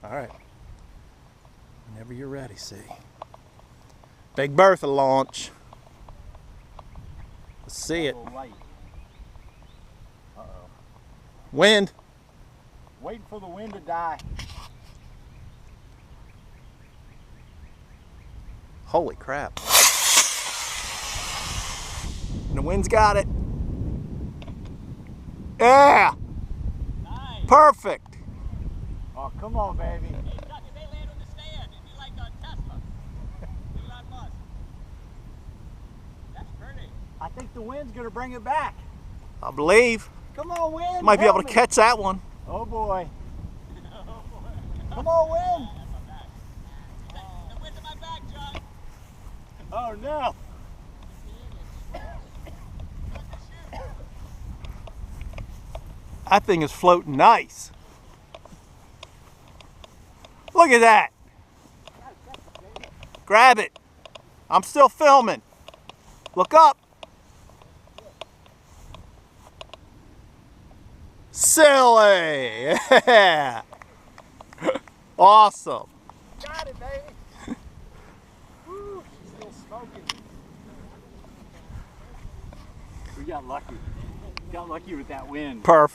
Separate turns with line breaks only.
All right. Whenever you're ready, see. Big Bertha launch. Let's see it.
Uh-oh.
Wind.
Waiting for the wind to die.
Holy crap. And the wind's got it. Yeah!
Nice.
Perfect.
Oh, come on, baby.
Hey, Chuck, if they land on the stand, it'd be like a Tesla. Elon Musk. That's pretty.
I think the wind's going to bring it back.
I believe.
Come on, wind.
Might be able
help
to
me.
catch that one.
Oh, boy.
Oh, boy.
Come on, wind.
That's my back. The wind's in my back, Chuck.
Oh, no.
That thing is floating nice. Look at that. Grab it. I'm still filming. Look up. Silly. Yeah. Awesome.
Got it, baby. Woo, she's still smoking. We got lucky. Got lucky with that wind.
Perfect.